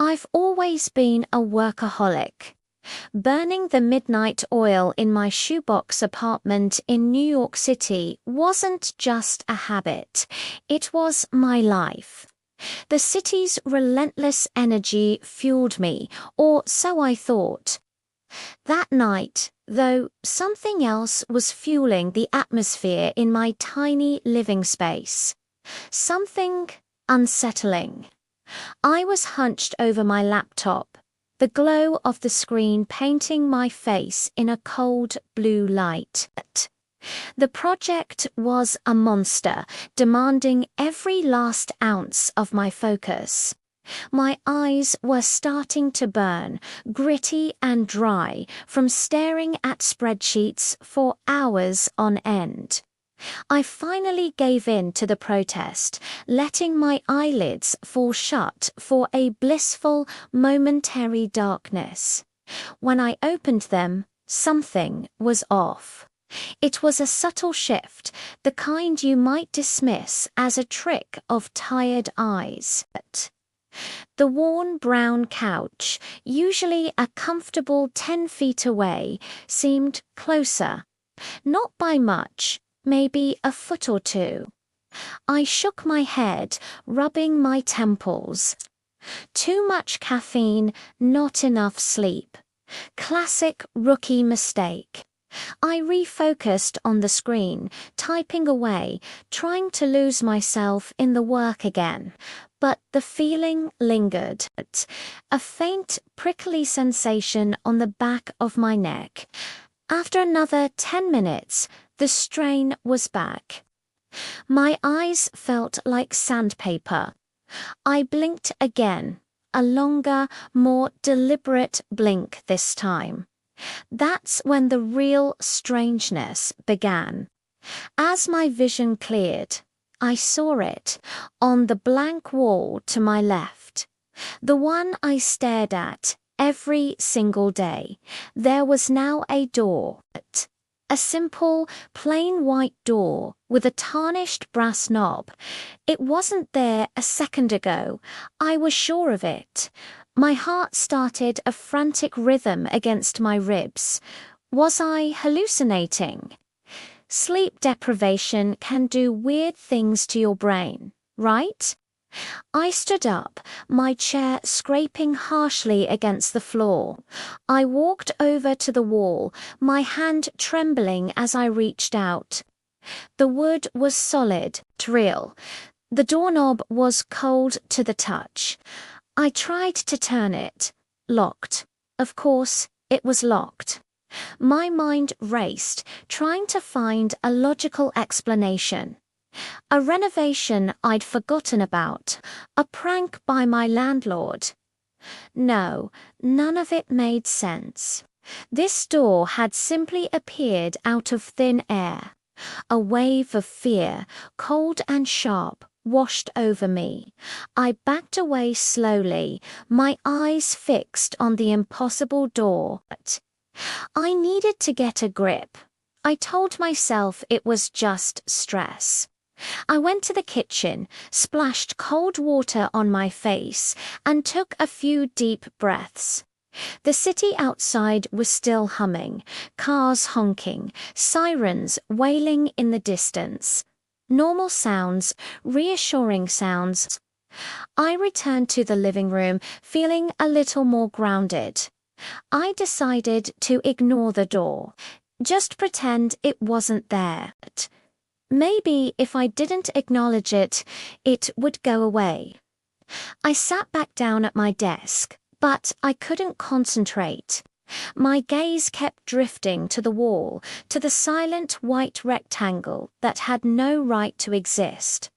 I've always been a workaholic. Burning the midnight oil in my shoebox apartment in New York City wasn't just a habit, it was my life. The city's relentless energy fueled me, or so I thought. That night, though, something else was fueling the atmosphere in my tiny living space. Something unsettling. I was hunched over my laptop, the glow of the screen painting my face in a cold blue light. The project was a monster, demanding every last ounce of my focus. My eyes were starting to burn, gritty and dry, from staring at spreadsheets for hours on end. I finally gave in to the protest, letting my eyelids fall shut for a blissful, momentary darkness. When I opened them, something was off. It was a subtle shift, the kind you might dismiss as a trick of tired eyes. The worn brown couch, usually a comfortable 10 feet away, seemed closer. Not by much. Maybe a foot or two. I shook my head, rubbing my temples. Too much caffeine, not enough sleep. Classic rookie mistake. I refocused on the screen, typing away, trying to lose myself in the work again. But the feeling lingered. A faint, prickly sensation on the back of my neck. After another 10 minutes, the strain was back. My eyes felt like sandpaper. I blinked again, a longer, more deliberate blink this time. That's when the real strangeness began. As my vision cleared, I saw it on the blank wall to my left. The one I stared at every single day. There was now a door. A simple, plain white door with a tarnished brass knob. It wasn't there a second ago. I was sure of it. My heart started a frantic rhythm against my ribs. Was I hallucinating? Sleep deprivation can do weird things to your brain, right? I stood up, my chair scraping harshly against the floor. I walked over to the wall, my hand trembling as I reached out. The wood was solid, real. The doorknob was cold to the touch. I tried to turn it. Locked. Of course, it was locked. My mind raced, trying to find a logical explanation. A renovation I'd forgotten about, a prank by my landlord. No, none of it made sense. This door had simply appeared out of thin air. A wave of fear, cold and sharp, washed over me. I backed away slowly, my eyes fixed on the impossible door. I needed to get a grip. I told myself it was just stress. I went to the kitchen, splashed cold water on my face, and took a few deep breaths. The city outside was still humming, cars honking, sirens wailing in the distance. Normal sounds, reassuring sounds. I returned to the living room, feeling a little more grounded. I decided to ignore the door, just pretend it wasn't there. Maybe if I didn't acknowledge it, it would go away. I sat back down at my desk, but I couldn't concentrate. My gaze kept drifting to the wall, to the silent white rectangle that had no right to exist.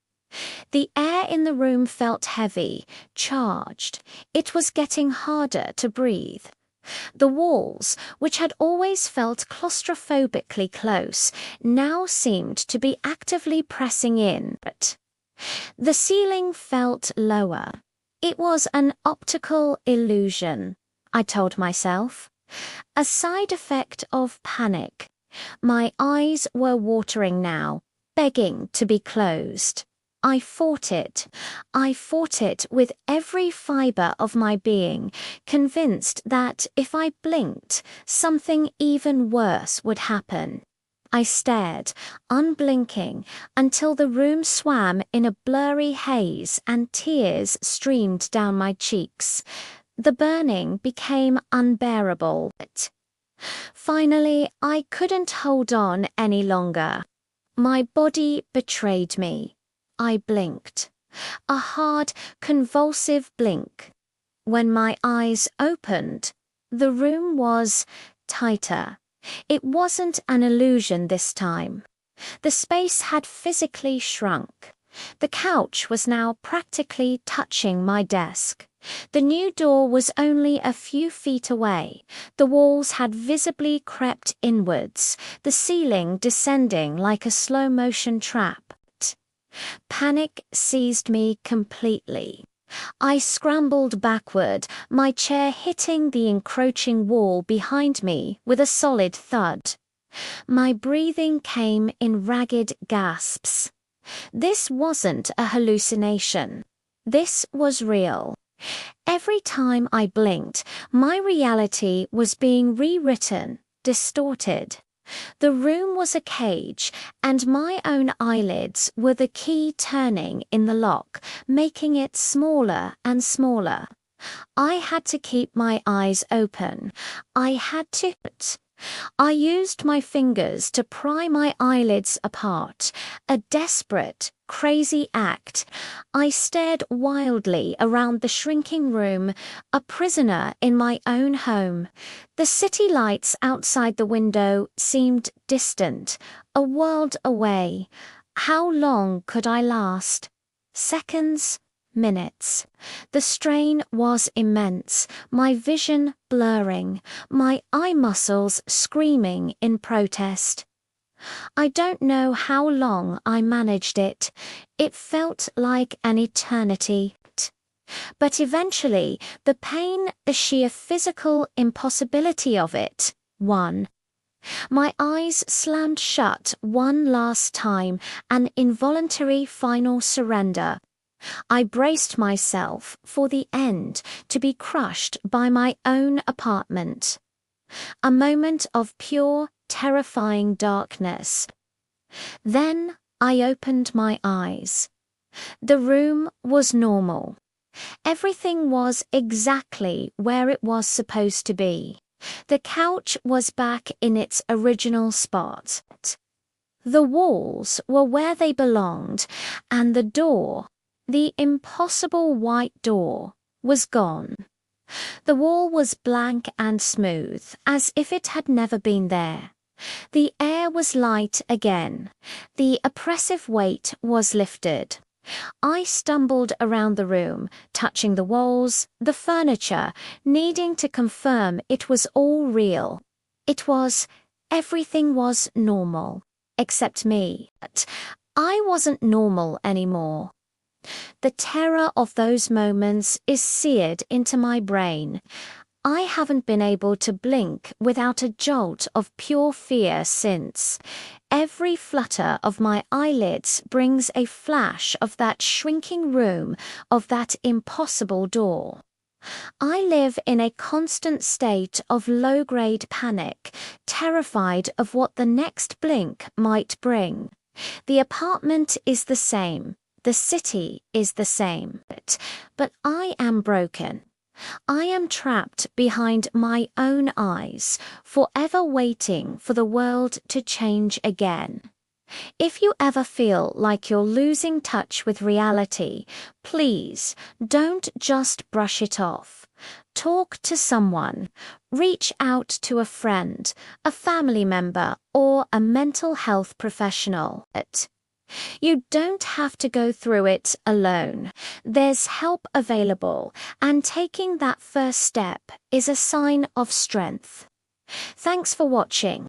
The air in the room felt heavy, charged. It was getting harder to breathe. The walls, which had always felt claustrophobically close, now seemed to be actively pressing in. The ceiling felt lower. It was an optical illusion, I told myself. A side effect of panic. My eyes were watering now, begging to be closed. I fought it. I fought it with every fiber of my being, convinced that if I blinked, something even worse would happen. I stared, unblinking, until the room swam in a blurry haze and tears streamed down my cheeks. The burning became unbearable. Finally, I couldn't hold on any longer. My body betrayed me. I blinked. A hard, convulsive blink. When my eyes opened, the room was tighter. It wasn't an illusion this time. The space had physically shrunk. The couch was now practically touching my desk. The new door was only a few feet away. The walls had visibly crept inwards, the ceiling descending like a slow-motion trap. Panic seized me completely. I scrambled backward, my chair hitting the encroaching wall behind me with a solid thud. My breathing came in ragged gasps. This wasn't a hallucination. This was real. Every time I blinked, my reality was being rewritten, distorted. The room was a cage, and my own eyelids were the key turning in the lock, making it smaller and smaller. I had to keep my eyes open. I had to. I used my fingers to pry my eyelids apart, a desperate, crazy act. I stared wildly around the shrinking room, a prisoner in my own home. The city lights outside the window seemed distant, a world away. How long could I last? Seconds? Minutes. The strain was immense, my vision blurring, my eye muscles screaming in protest. I don't know how long I managed it. It felt like an eternity. But eventually, the pain, the sheer physical impossibility of it, won. My eyes slammed shut one last time, an involuntary final surrender. I braced myself for the end, to be crushed by my own apartment. A moment of pure, terrifying darkness. Then I opened my eyes. The room was normal. Everything was exactly where it was supposed to be. The couch was back in its original spot. The walls were where they belonged, and the door, the impossible white door, was gone. The wall was blank and smooth, as if it had never been there. The air was light again. The oppressive weight was lifted. I stumbled around the room, touching the walls, the furniture, needing to confirm it was all real. Everything was normal, except me. I wasn't normal anymore. The terror of those moments is seared into my brain. I haven't been able to blink without a jolt of pure fear since. Every flutter of my eyelids brings a flash of that shrinking room, of that impossible door. I live in a constant state of low-grade panic, terrified of what the next blink might bring. The apartment is the same. The city is the same, but I am broken. I am trapped behind my own eyes, forever waiting for the world to change again. If you ever feel like you're losing touch with reality, please don't just brush it off. Talk to someone. Reach out to a friend, a family member, or a mental health professional. You don't have to go through it alone. There's help available, and taking that first step is a sign of strength. Thanks for watching.